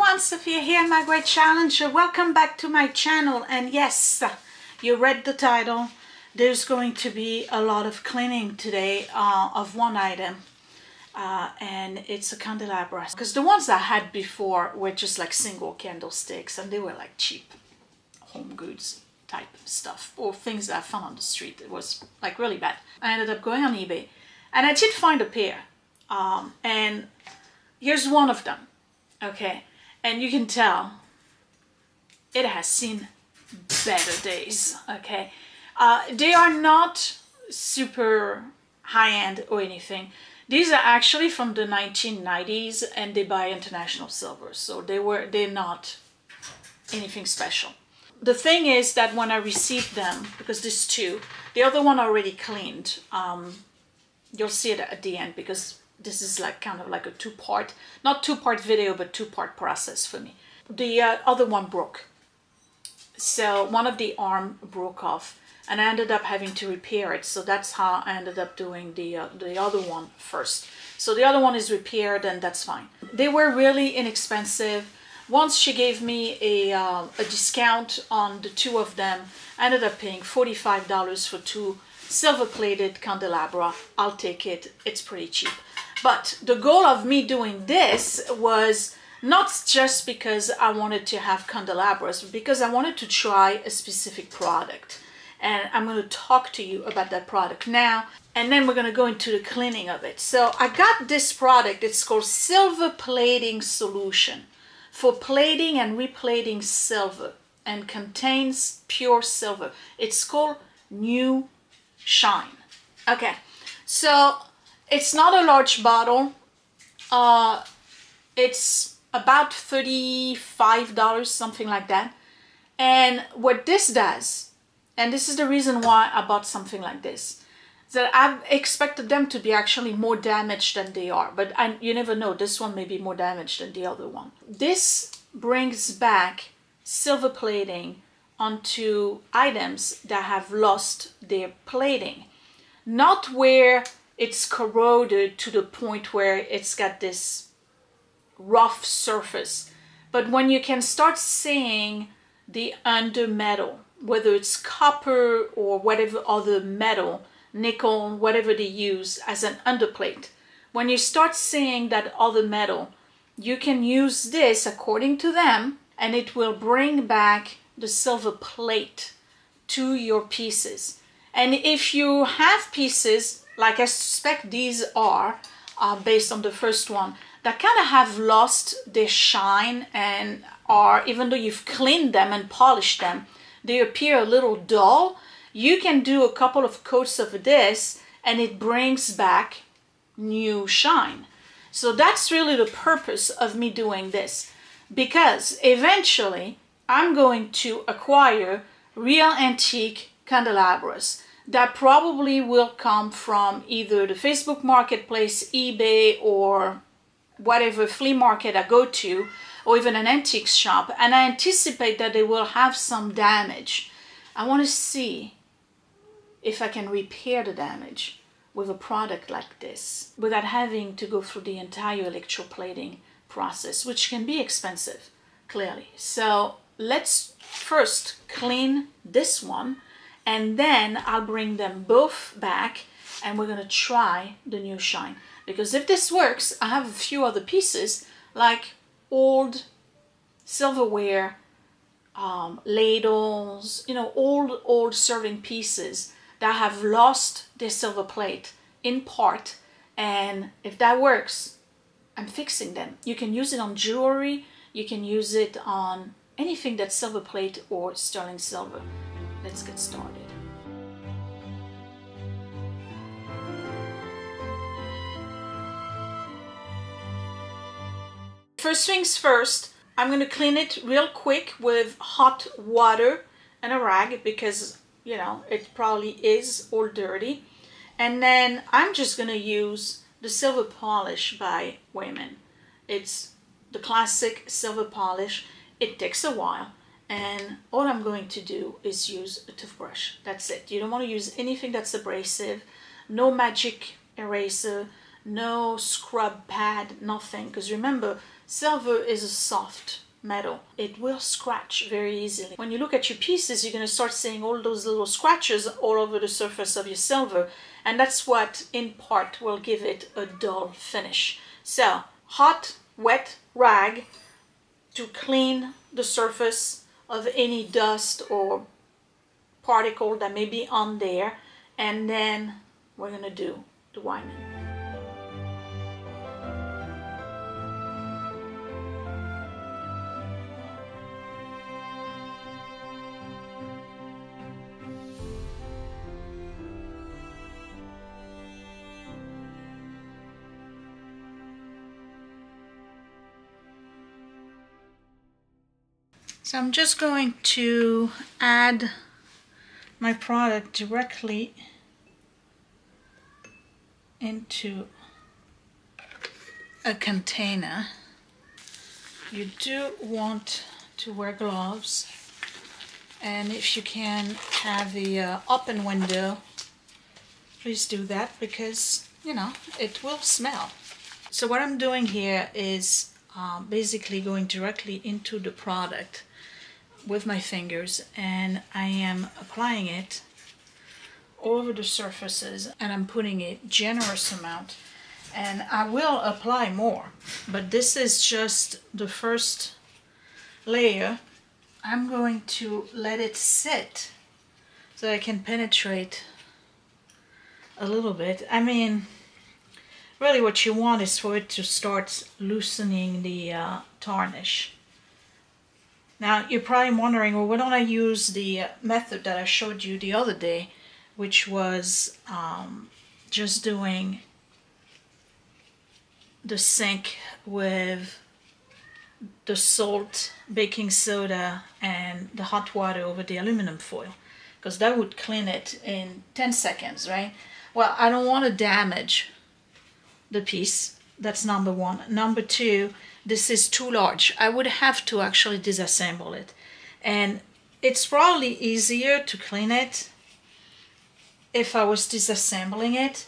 everyone, Sophia here, My Great Challenger. Welcome back to my channel. And yes, you read the title. There's going to be a lot of cleaning today of one item. And it's a candelabra. Because the ones I had before were just like single candlesticks and they were like cheap home goods type stuff or things that I found on the street. It was like really bad. I ended up going on eBay and I did find a pair. And here's one of them. Okay, and you can tell it has seen better days. Okay, they are not super high-end or anything. These are actually from the 1990s and they buy international silver, so they're not anything special. The thing is that when I received them, because there's two, the other one already cleaned, you'll see it at the end because this is like kind of like a two-part, not two-part video, but two-part process for me. The other one broke. So one of the arm broke off and I ended up having to repair it. So that's how I ended up doing the other one first. So the other one is repaired and that's fine. They were really inexpensive. Once she gave me a discount on the two of them, I ended up paying $45 for two silver-plated candelabra. I'll take it. It's pretty cheap. But the goal of me doing this was not just because I wanted to have candelabras, but because I wanted to try a specific product. And I'm going to talk to you about that product now. And then we're going to go into the cleaning of it. So I got this product. It's called Silver Plating Solution for plating and replating silver and contains pure silver. It's called NuShine. Okay, so it's not a large bottle. It's about $35, something like that. And what this does, and this is the reason why I bought something like this, is that I've expected them to be actually more damaged than they are. But you never know, this one may be more damaged than the other one. This brings back silver plating onto items that have lost their plating. Not where it's corroded to the point where it's got this rough surface, but when you can start seeing the under metal, whether it's copper or whatever other metal, nickel, whatever they use as an underplate, when you start seeing that other metal, you can use this according to them and it will bring back the silver plate to your pieces. And if you have pieces like I suspect these are, based on the first one, that kind of have lost their shine and are, even though you've cleaned them and polished them, they appear a little dull, you can do a couple of coats of this and it brings back new shine. So that's really the purpose of me doing this, because eventually I'm going to acquire real antique candelabras that probably will come from either the Facebook Marketplace, eBay, or whatever flea market I go to, or even an antique shop, and I anticipate that they will have some damage. I want to see if I can repair the damage with a product like this without having to go through the entire electroplating process, which can be expensive, clearly. So let's first clean this one, and then I'll bring them both back and we're going to try the NuShine. Because if this works, I have a few other pieces like old silverware, ladles, you know, old serving pieces that have lost their silver plate in part. And if that works, I'm fixing them. You can use it on jewelry. You can use it on anything that's silver plate or sterling silver. Let's get started. First things first, I'm going to clean it real quick with hot water and a rag because, you know, it probably is all dirty. And then I'm just going to use the silver polish by Wayman. It's the classic silver polish. It takes a while. And all I'm going to do is use a toothbrush. That's it. You don't want to use anything that's abrasive. No magic eraser, no scrub pad, nothing. Because remember, Silver is a soft metal. It will scratch very easily. When you look at your pieces, you're going to start seeing all those little scratches all over the surface of your silver, and that's what in part will give it a dull finish. So hot wet rag to clean the surface of any dust or particle that may be on there, and then we're going to do the winding. So I'm just going to add my product directly into a container. You do want to wear gloves, and if you can have the open window, please do that, because you know it will smell. So what I'm doing here is basically going directly into the product with my fingers, and I am applying it all over the surfaces, and I'm putting a generous amount, and I will apply more, but this is just the first layer. I'm going to let it sit so I can penetrate a little bit. I mean, really what you want is for it to start loosening the tarnish. Now you're probably wondering, well, why don't I use the method that I showed you the other day, which was just doing the sink with the salt, baking soda, and the hot water over the aluminum foil, because that would clean it in 10 seconds, right? Well, I don't want to damage the piece. That's number one. Number two, this is too large. I would have to actually disassemble it, and it's probably easier to clean it if I was disassembling it,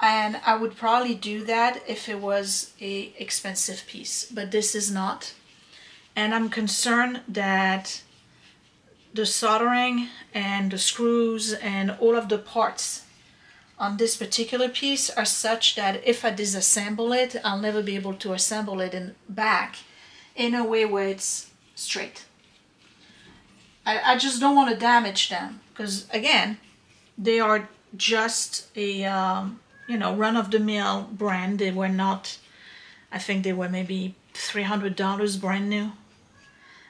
and I would probably do that if it was a expensive piece, but this is not. And I'm concerned that the soldering and the screws and all of the parts on this particular piece are such that if I disassemble it, I'll never be able to assemble it back in a way where it's straight. I just don't want to damage them, because again, they are just a you know, run-of-the-mill brand. They were not, I think they were maybe $300 brand new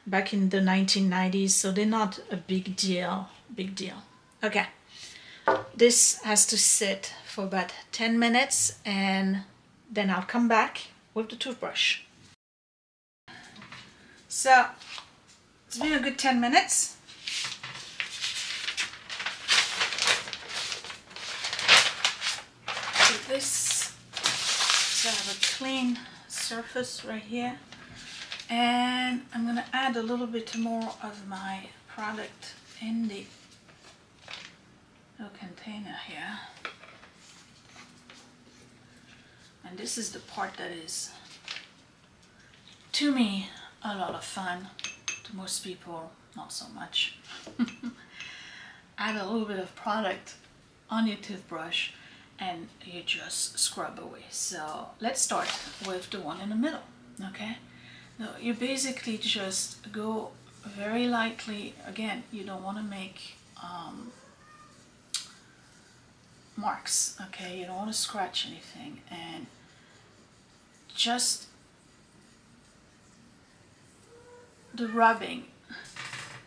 back in the 1990s, so they're not a big deal. Okay. This has to sit for about 10 minutes, and then I'll come back with the toothbrush. So it's been a good 10 minutes. So this, so I have a clean surface right here, and I'm going to add a little bit more of my product in the container here, and this is the part that is, to me, a lot of fun. To most people, not so much. Add a little bit of product on your toothbrush and you just scrub away. So let's start with the one in the middle. Okay, now you basically just go very lightly. Again, you don't want to make marks, okay? You don't want to scratch anything, and just the rubbing.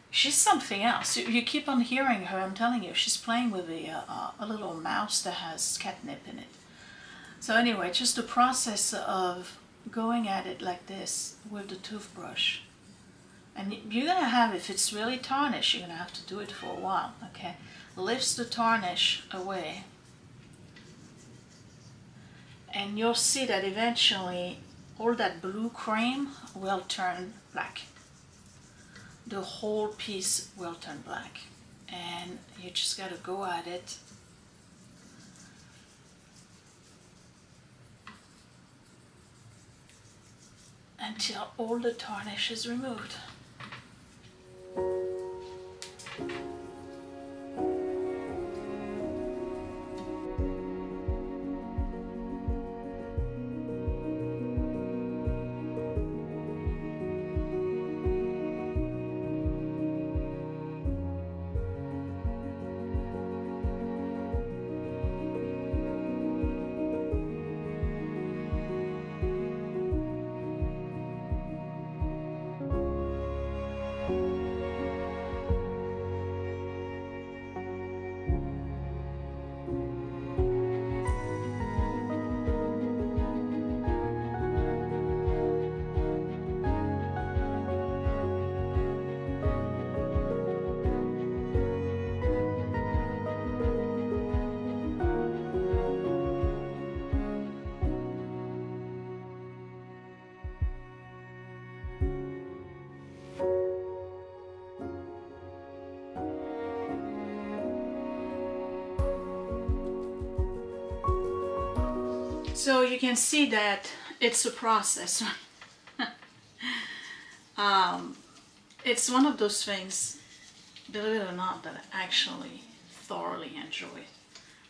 She's something else. You keep on hearing her. I'm telling you, she's playing with a little mouse that has catnip in it. So anyway, just the process of going at it like this with the toothbrush, and you're gonna have, if it's really tarnished, you're gonna have to do it for a while. Okay, lifts the tarnish away, and you'll see that eventually all that blue cream will turn black. The whole piece will turn black, and you just got to go at it. until all the tarnish is removed. So you can see that it's a process. It's one of those things, believe it or not, that I actually thoroughly enjoy.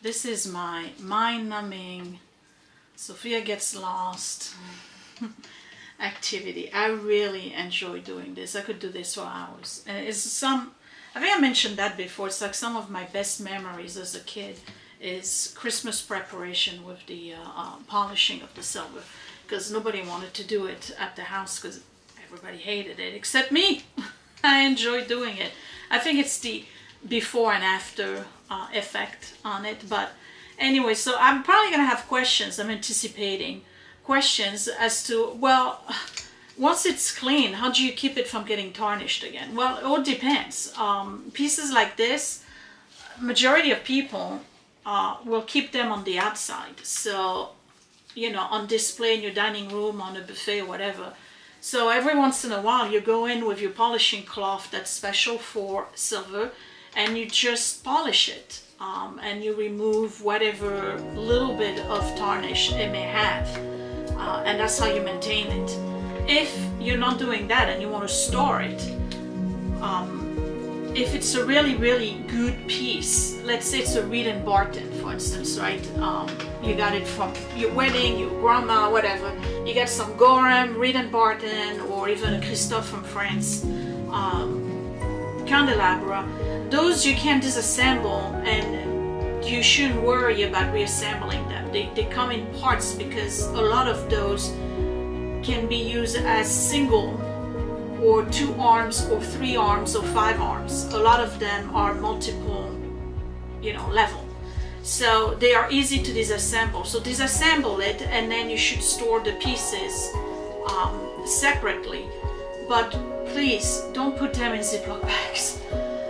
This is my mind-numbing, Sophia gets lost activity. I really enjoy doing this. I could do this for hours. And it's I think I mentioned that before. It's like some of my best memories as a kid is Christmas preparation with the polishing of the silver, because nobody wanted to do it at the house because everybody hated it except me. I enjoy doing it. I think it's the before and after effect on it. But anyway, so I'm probably gonna have questions. I'm anticipating questions as to, well, once it's clean, how do you keep it from getting tarnished again? Well, it all depends. Pieces like this, majority of people will keep them on the outside. So, you know, on display in your dining room, on a buffet, or whatever. So every once in a while you go in with your polishing cloth that's special for silver and you just polish it. And you remove whatever little bit of tarnish it may have. And that's how you maintain it. If you're not doing that and you want to store it, if it's a really, really good piece, let's say it's a Reed & Barton, for instance, right? You got it from your wedding, your grandma, whatever. You got some Gorham, Reed & Barton, or even a Christophe from France, Candelabra. Those you can disassemble, and you shouldn't worry about reassembling them. They come in parts, because a lot of those can be used as single, or 2 arms, or 3 arms, or 5 arms. A lot of them are multiple, you know, level. So they are easy to disassemble. So disassemble it, and then you should store the pieces separately. But please don't put them in Ziploc bags.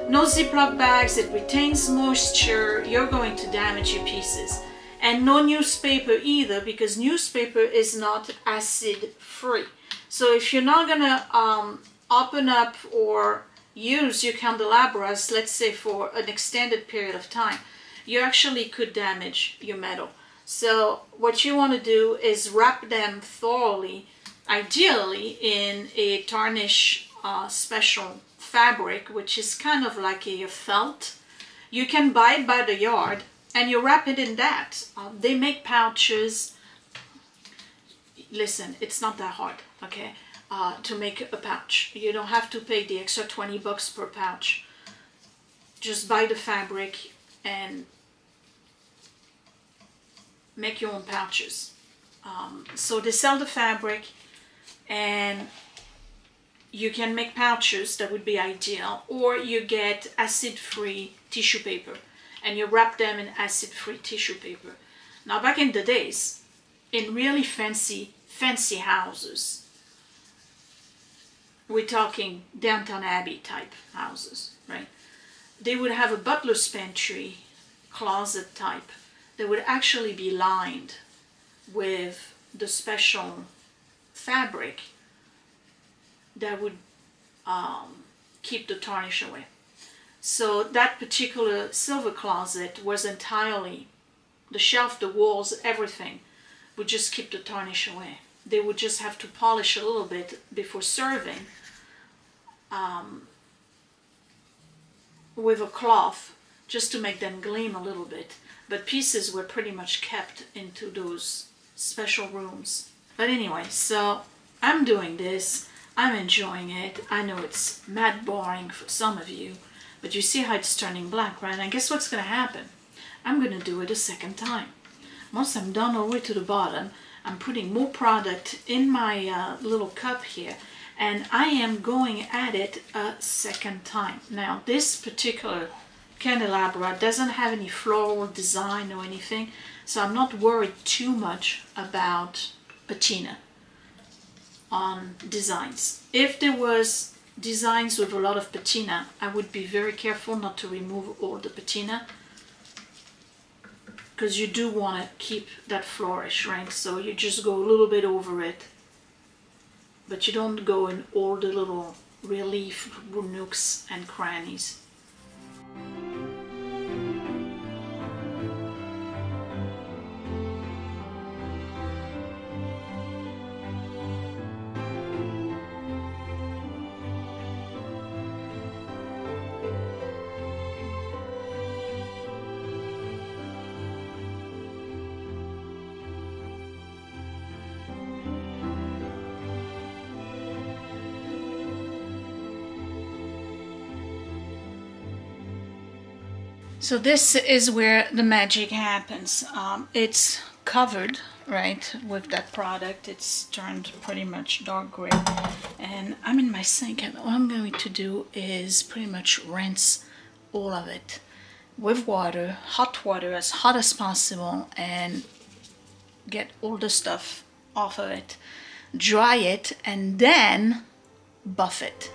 No Ziploc bags, it retains moisture, you're going to damage your pieces. And no newspaper either, because newspaper is not acid free. So if you're not gonna open up or use your candelabras, let's say for an extended period of time, you actually could damage your metal. So what you want to do is wrap them thoroughly, ideally in a tarnish special fabric, which is kind of like a felt. You can buy it by the yard, and you wrap it in that. They make pouches. Listen, it's not that hard, okay, to make a pouch. You don't have to pay the extra 20 bucks per pouch. Just buy the fabric and make your own pouches. So they sell the fabric, and you can make pouches. That would be ideal. Or you get acid-free tissue paper, and you wrap them in acid-free tissue paper. Now, back in the days, in really fancy houses, we're talking Downton Abbey type houses, right? They would have a butler's pantry, closet type, that would actually be lined with the special fabric that would keep the tarnish away. So that particular silver closet was entirely, the shelf, the walls, everything would just keep the tarnish away. they would just have to polish a little bit before serving with a cloth just to make them gleam a little bit. But pieces were pretty much kept into those special rooms. But anyway, so I'm doing this. I'm enjoying it. I know it's mad boring for some of you, but you see how it's turning black, right? And guess what's going to happen? I'm going to do it a second time. Once I'm done all the way to the bottom, I'm putting more product in my little cup here, and I am going at it a second time. Now, this particular candelabra doesn't have any floral design or anything, so I'm not worried too much about patina on designs. If there was designs with a lot of patina, I would be very careful not to remove all the patina, because you do want to keep that flourish, right? So you just go a little bit over it, but you don't go in all the little relief nooks and crannies. So this is where the magic happens. It's covered, right, with that product. It's turned pretty much dark gray. And I'm in my sink, and all I'm going to do is pretty much rinse all of it with water, as hot as possible, and get all the stuff off of it. Dry it, and then buff it.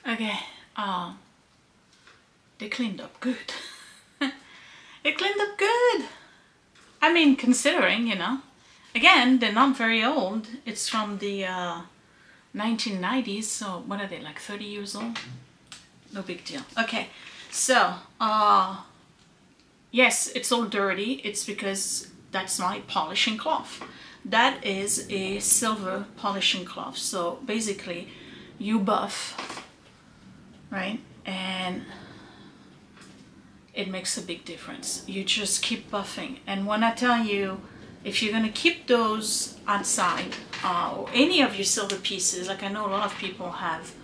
Okay, they cleaned up good. It cleaned up good. I mean, considering, you know, again, they're not very old. It's from the 1990s, so what are they, like 30 years old? No big deal. Okay, so, yes, it's all dirty. It's because that's my polishing cloth. That is a silver polishing cloth. So basically, you buff, right? And it makes a big difference. You just keep buffing. And when I tell you, if you're gonna keep those outside, or any of your silver pieces, like I know a lot of people have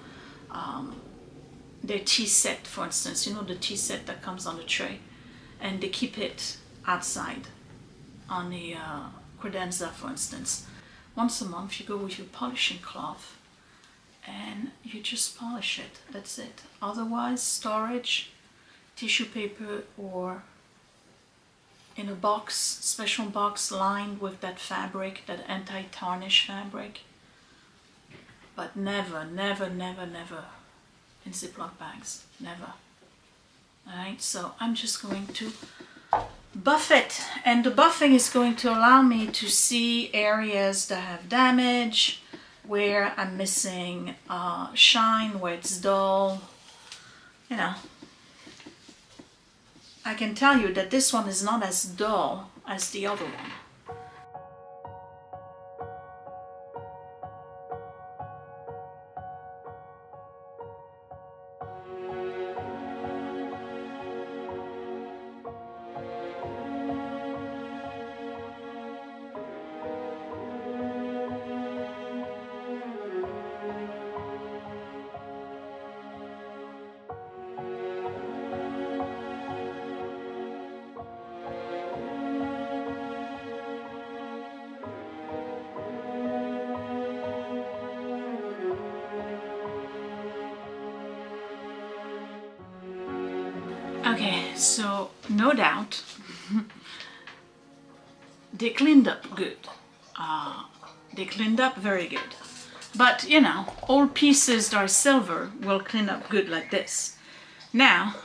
their tea set, for instance, you know, the tea set that comes on the tray, and they keep it outside on the credenza, for instance. Once a month you go with your polishing cloth and you just polish it. That's it. Otherwise, storage, tissue paper, or in a box, special box lined with that fabric, that anti-tarnish fabric. But never, never, never, never in Ziploc bags. Never. Alright, so I'm just going to buff it. And the buffing is going to allow me to see areas that have damage, where I'm missing shine, where it's dull. You know, I can tell you that this one is not as dull as the other one. Okay, so no doubt they cleaned up good. They cleaned up very good. But you know, all pieces that are silver will clean up good like this. Now,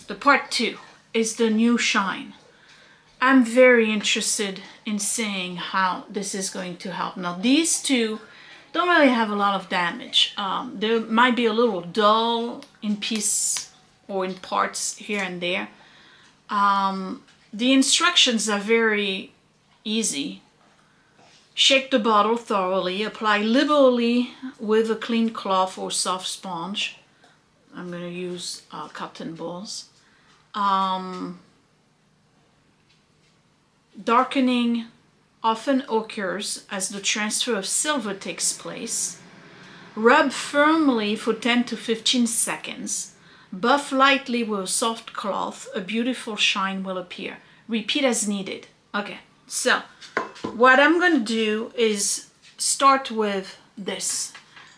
the part 2 is the NuShine. I'm very interested in seeing how this is going to help. Now, these two don't really have a lot of damage. They might be a little dull in piece or in parts here and there. The instructions are very easy. Shake the bottle thoroughly, apply liberally with a clean cloth or soft sponge. I'm going to use cotton balls. Darkening often occurs as the transfer of silver takes place. Rub firmly for 10 to 15 seconds. Buff lightly with a soft cloth. A beautiful shine will appear. Repeat as needed. Okay, so what I'm going to do is start with this.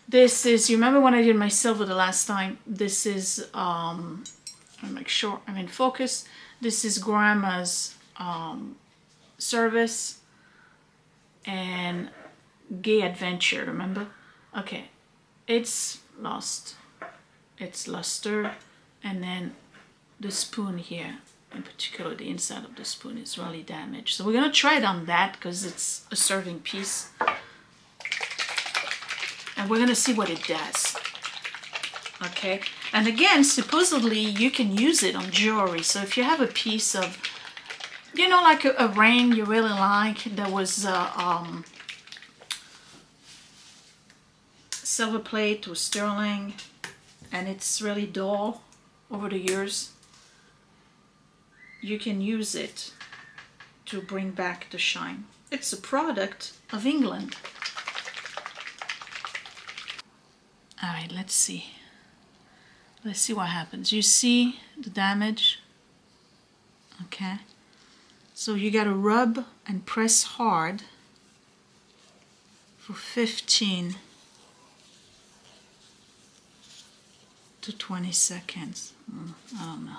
This is, you remember when I did my silver the last time? This is, I'll make sure I'm in focus. This is Grandma's Service and Gay Adventure, remember? Okay, it's lost its luster, and then the spoon here, in particular the inside of the spoon, is really damaged. So we're gonna try it on that because it's a serving piece, and we're gonna see what it does. Okay, and again, supposedly you can use it on jewelry. So if you have a piece of, you know, like a ring you really like that was silver plate or sterling, and it's really dull over the years, you can use it to bring back the shine. It's a product of England. All right, let's see. Let's see what happens. You see the damage? Okay. So you gotta rub and press hard for 15 to 20 seconds. I don't know.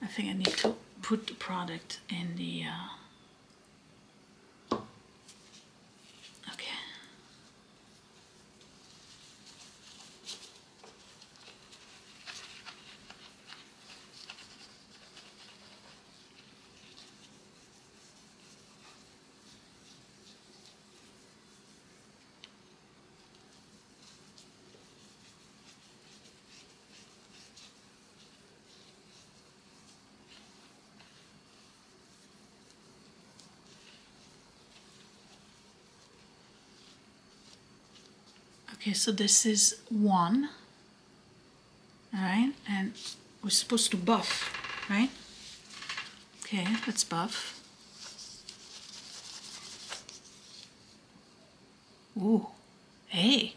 I think I need to put the product in the okay. Okay, so this is one, all right, and we're supposed to buff, right? Okay, let's buff. Ooh, hey.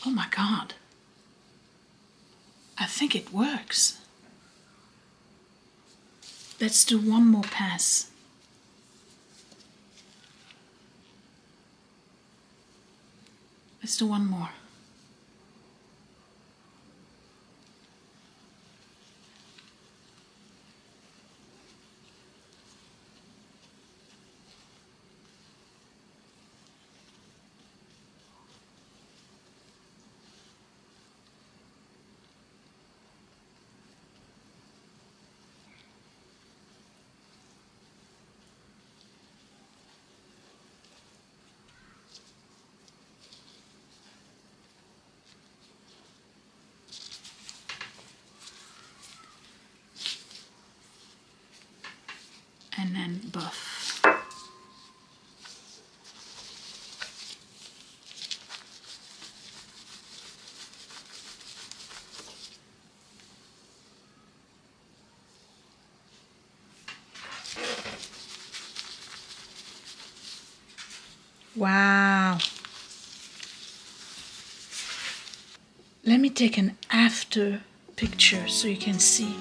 Oh my God. I think it works. Let's do one more pass. Let's do one more. And then buff. Wow. Let me take an after picture so you can see.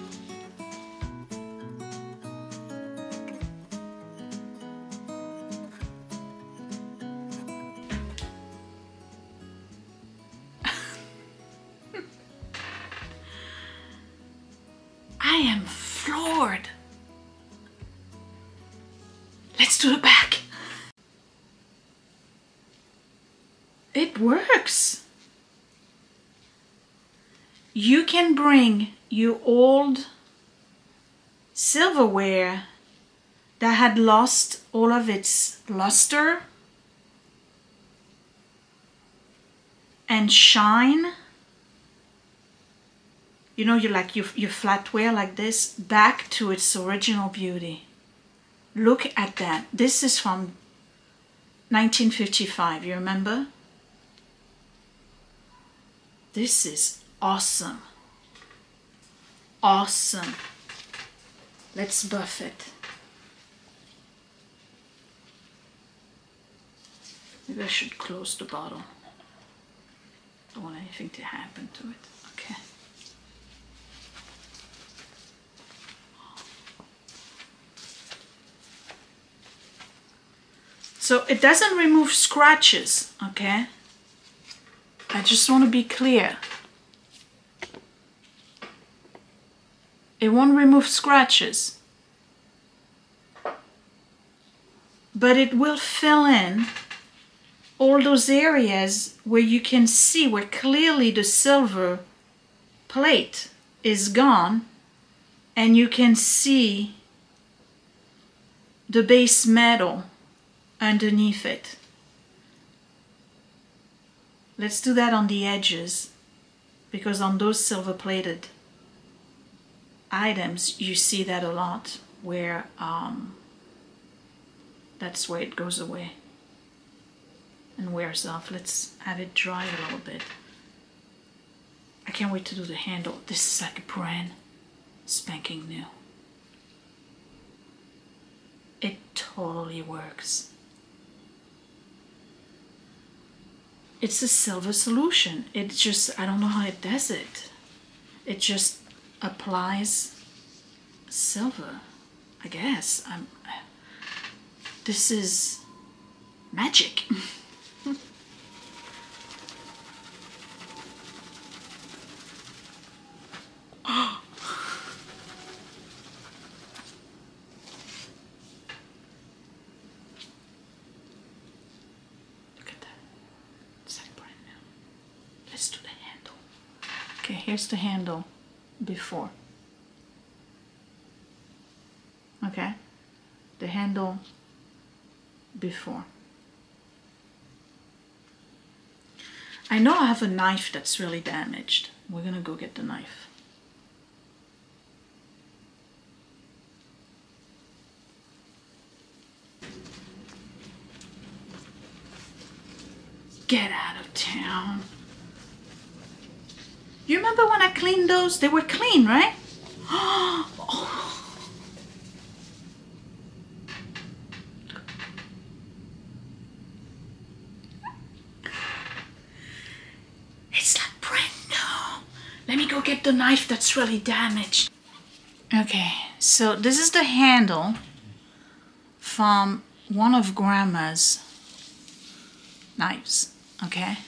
Lord. Let's do the back. It works. You can bring your old silverware that had lost all of its luster and shine, you know, you like your flatware like this, back to its original beauty. Look at that. This is from 1955, you remember? This is awesome. Awesome. Let's buff it. Maybe I should close the bottle. Don't want anything to happen to it. Okay. So it doesn't remove scratches, okay? I just want to be clear. It won't remove scratches, but it will fill in all those areas where you can see where clearly the silver plate is gone, and you can see the base metal underneath it. Let's do that on the edges, because on those silver plated items you see that a lot, where that's where it goes away and wears off. Let's have it dry a little bit. I can't wait to do the handle. This is like a brand spanking new. It totally works. It's a silver solution. It just, I don't know how it does it. It just applies silver, I guess. This is magic. Oh. Look at that. It's like brand new. Let's do the handle. Okay, here's the handle before. Okay, the handle before. I know I have a knife that's really damaged. We're gonna go get the knife. Get out of town. You remember when I cleaned those? They were clean, right? Oh. It's like brand new. Let me go get the knife that's really damaged. Okay, so this is the handle from one of Grandma's knives, okay?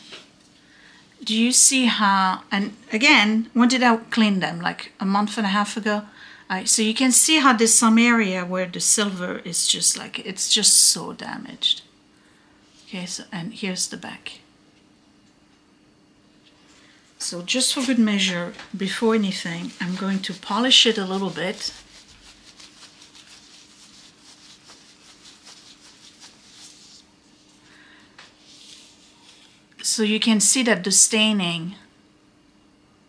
Do you see how, and again, when did I clean them? Like a month and a half ago? So you can see how there's some area where the silver is just like, it's just so damaged. Okay, so, and here's the back. So just for good measure, before anything, I'm going to polish it a little bit. So you can see that the staining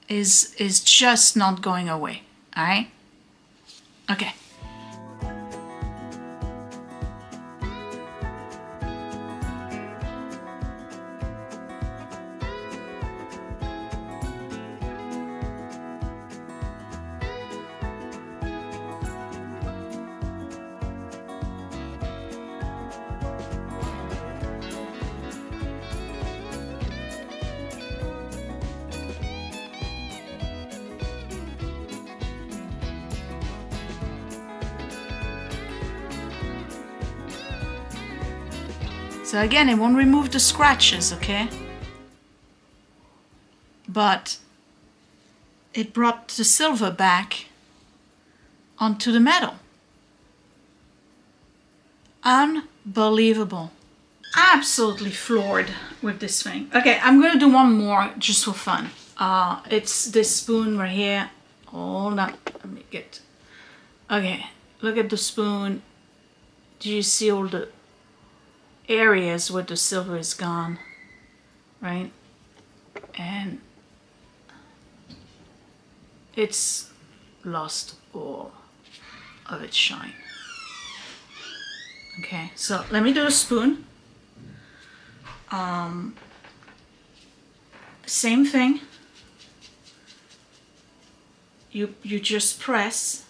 is just not going away, all right? Okay. So again, it won't remove the scratches, okay? But it brought the silver back onto the metal. Unbelievable. Absolutely floored with this thing. Okay, I'm gonna do one more just for fun. It's this spoon right here. Hold on, let me get... Okay, look at the spoon. Do you see all the areas where the silver is gone, right? And it's lost all of its shine. Okay, so let me do a spoon. Same thing. You just press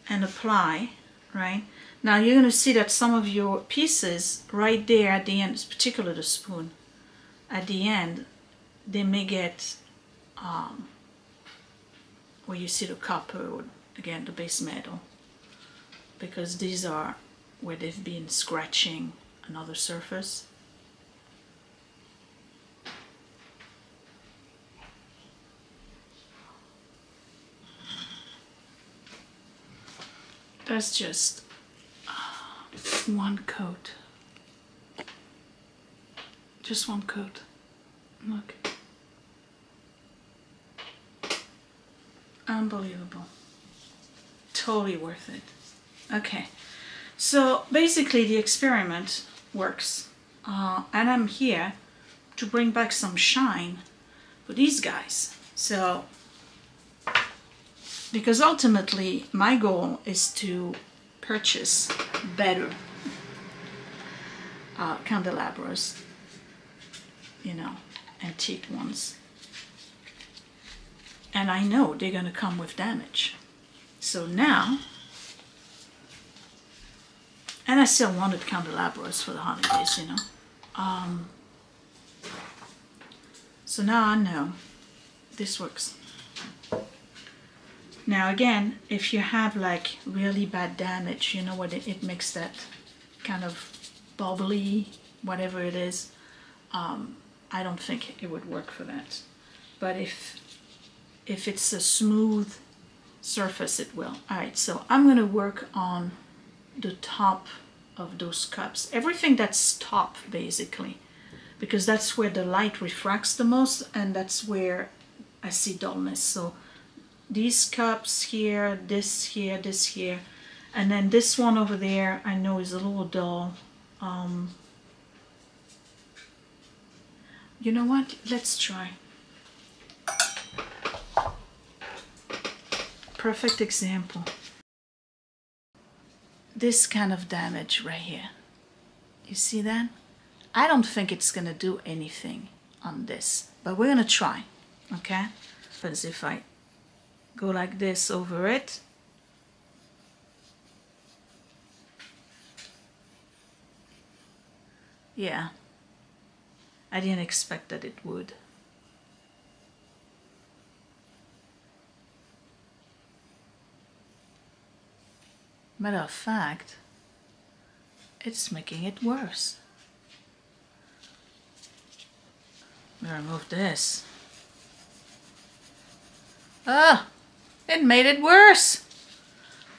and apply, right? Now you're going to see that some of your pieces right there at the end, particularly the spoon, at the end, they may get where you see the copper or again the base metal, because these are where they've been scratching another surface. That's just one coat. Just one coat. Look. Unbelievable. Totally worth it. Okay. So basically the experiment works. And I'm here to bring back some shine for these guys. So, because ultimately my goal is to purchase better candelabras, you know, antique ones. And I know they're going to come with damage. So now, and I still wanted candelabras for the holidays, you know. So now I know this works. Now again, if you have like really bad damage, you know what, it makes that kind of bubbly, whatever it is, I don't think it would work for that. But if it's a smooth surface, it will. Alright, so I'm going to work on the top of those cups. Everything that's top, basically. Because that's where the light refracts the most, and that's where I see dullness. So these cups here, this here, this here, and then this one over there I know is a little dull. You know what? Let's try. Perfect example. This kind of damage right here. You see that? I don't think it's gonna do anything on this, but we're gonna try, okay? Because if I go like this over it, yeah, I didn't expect that it would. Matter of fact, it's making it worse. I'm gonna remove this. Ah, it made it worse.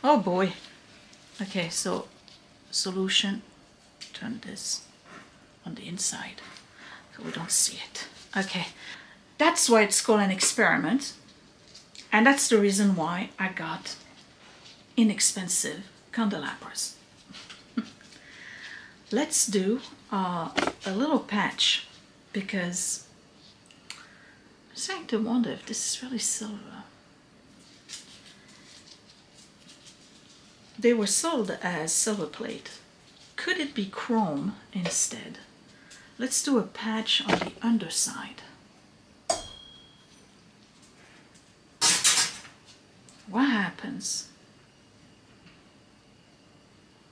Oh boy. Okay, so solution, turn this on the inside so we don't see it. Okay, that's why it's called an experiment, and that's the reason why I got inexpensive candelabras. Let's do a little patch, because I'm starting to wonder if this is really silver. They were sold as silver plate. Could it be chrome instead? Let's do a patch on the underside. What happens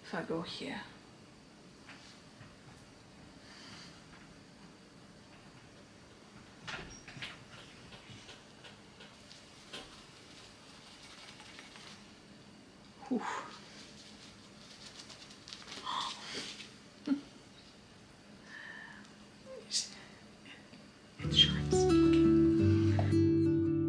if I go here? Whew. It shines. Okay.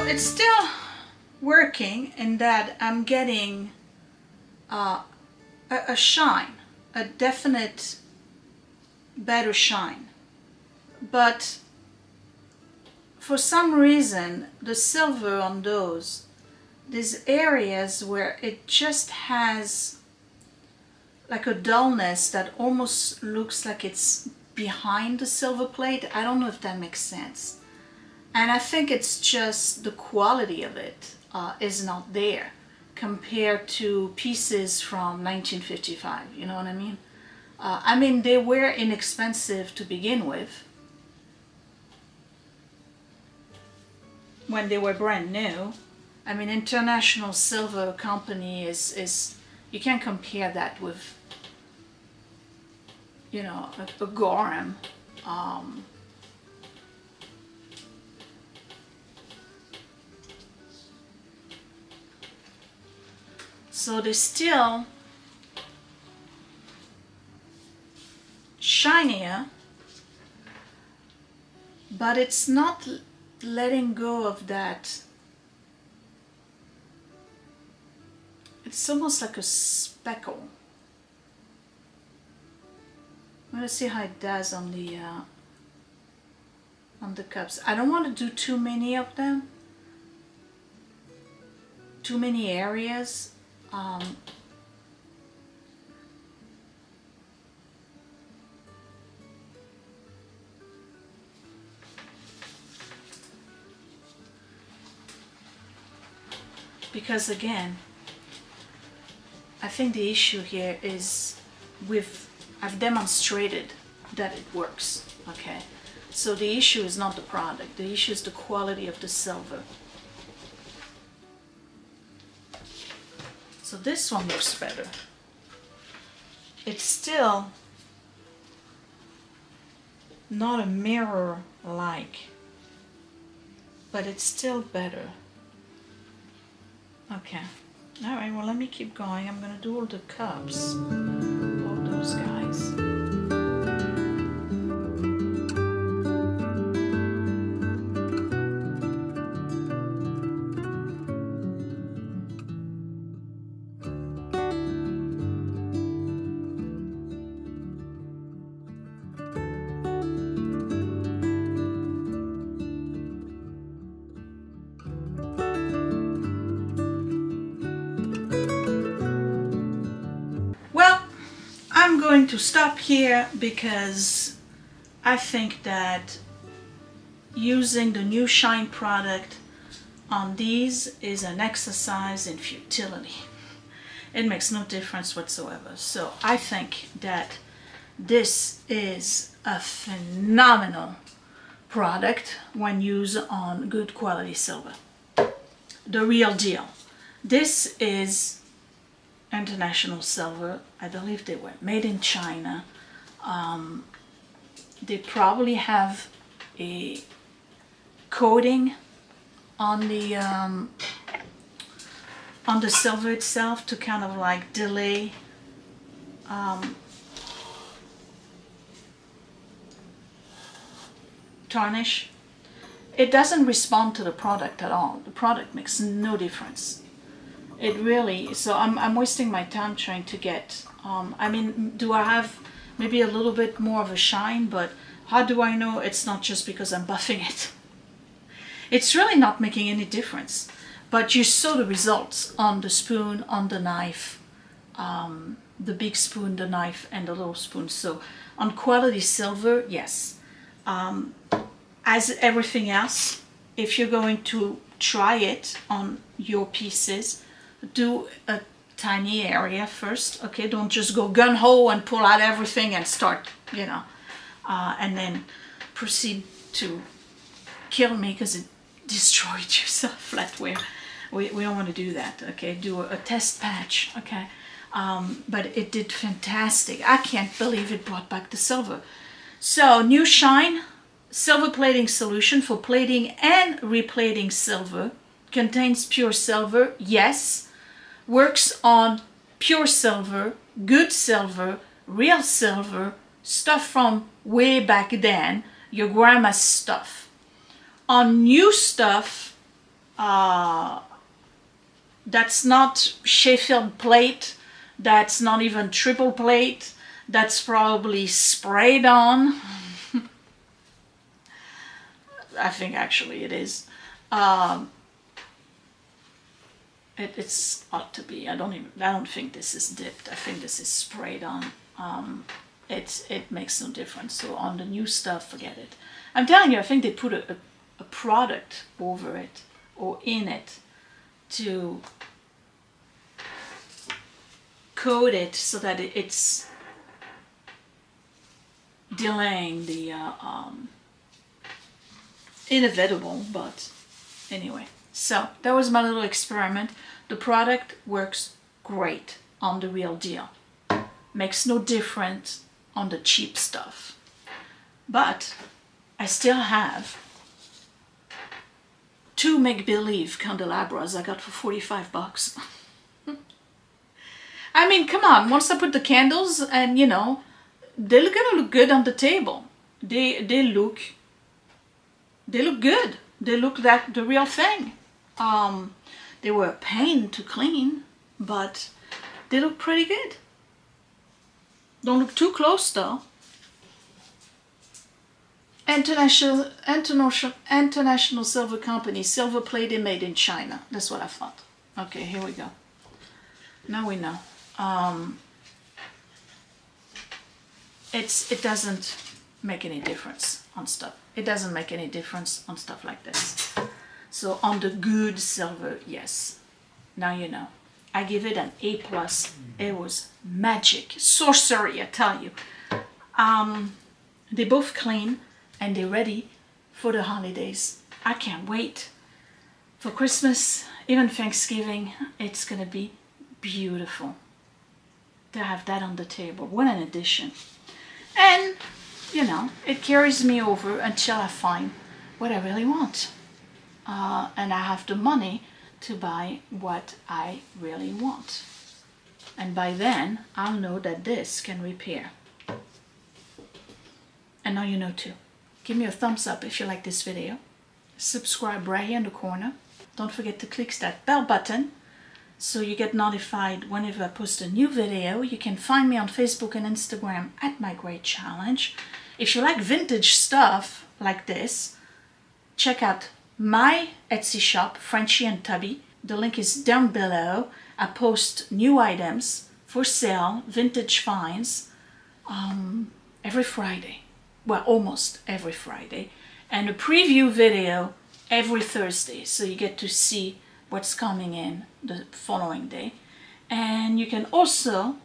it's still working in that I'm getting a shine, a definite better shine. But for some reason, the silver on these areas where it just has like a dullness that almost looks like it's behind the silver plate. I don't know if that makes sense. And I think it's just the quality of it is not there compared to pieces from 1955, you know what I mean? I mean, they were inexpensive to begin with when they were brand new. I mean, International Silver Company is you can't compare that with, you know, a Gorham. So they're still shinier, but it's not letting go of that. It's almost like a speckle. I'm gonna see how it does on the cups. I don't want to do too many of them, too many areas. Because again, I think the issue here is I've demonstrated that it works, okay? So the issue is not the product, the issue is the quality of the silver. So this one looks better. It's still not a mirror-like, but it's still better. Okay. All right, well, let me keep going. I'm gonna do all the cups, all those guys. I'm going to stop here because I think that using the NuShine product on these is an exercise in futility. It makes no difference whatsoever. So I think that this is a phenomenal product when used on good quality silver. The real deal. This is International Silver. I believe they were made in China. They probably have a coating on the silver itself to kind of like delay tarnish. It doesn't respond to the product at all. The product makes no difference. It really, so I'm wasting my time trying to get, I mean, do I have maybe a little bit more of a shine, but how do I know it's not just because I'm buffing it? It's really not making any difference, but you saw the results on the spoon, on the knife, the big spoon, the knife, and the little spoon. So on quality silver, yes. As everything else, if you're going to try it on your pieces, do a tiny area first, okay? Don't just go gun-ho and pull out everything and start, you know, and then proceed to kill me because it destroyed your flatware. We don't want to do that, okay? Do a test patch, okay? But it did fantastic. I can't believe it brought back the silver. So NuShine silver plating solution for plating and replating silver. Contains pure silver, yes. Works on pure silver, good silver, real silver, stuff from way back then, your grandma's stuff. On new stuff, That's not Sheffield plate. That's not even triple plate. That's probably sprayed on. I think actually it is. It's ought to be. I don't think this is dipped. I think this is sprayed on. It makes no difference. So on the new stuff, forget it. I'm telling you, I think they put a product over it or in it to coat it so that it's delaying the inevitable. But anyway, so that was my little experiment. The product works great on the real deal. Makes no difference on the cheap stuff. But I still have 2 make-believe candelabras I got for 45 bucks. I mean, come on, once I put the candles and, you know, they're gonna look good on the table. They look good. They look like the real thing. They were a pain to clean, but they look pretty good. Don't look too close though. International Silver Company, silver plated, made in China. That's what I thought. Okay, here we go. Now we know. It doesn't make any difference on stuff. It doesn't make any difference on stuff like this. So on the good silver, yes. Now you know. I give it an A+. It was magic, sorcery, I tell you. They both clean and they're ready for the holidays. I can't wait for Christmas, even Thanksgiving. It's gonna be beautiful to have that on the table. What an addition. And, you know, it carries me over until I find what I really want. And I have the money to buy what I really want. And by then, I'll know that this can repair. And now you know too. Give me a thumbs up if you like this video. Subscribe right here in the corner. Don't forget to click that bell button so you get notified whenever I post a new video. You can find me on Facebook and Instagram at mygreatchallenge. If you like vintage stuff like this, check out my Etsy shop, Frenchie and Tubby. The link is down below. I post new items for sale, vintage finds, every Friday. Well, almost every Friday. And a preview video every Thursday. So you get to see what's coming in the following day. And you can also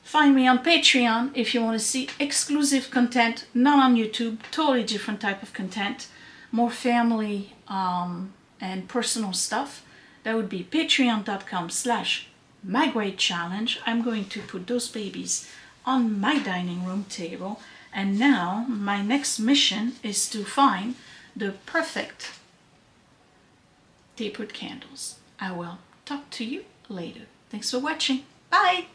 find me on Patreon if you want to see exclusive content, not on YouTube, totally different type of content, more family and personal stuff. That would be patreon.com/mygreatchallenge. I'm going to put those babies on my dining room table. And now my next mission is to find the perfect tapered candles. I will talk to you later. Thanks for watching. Bye!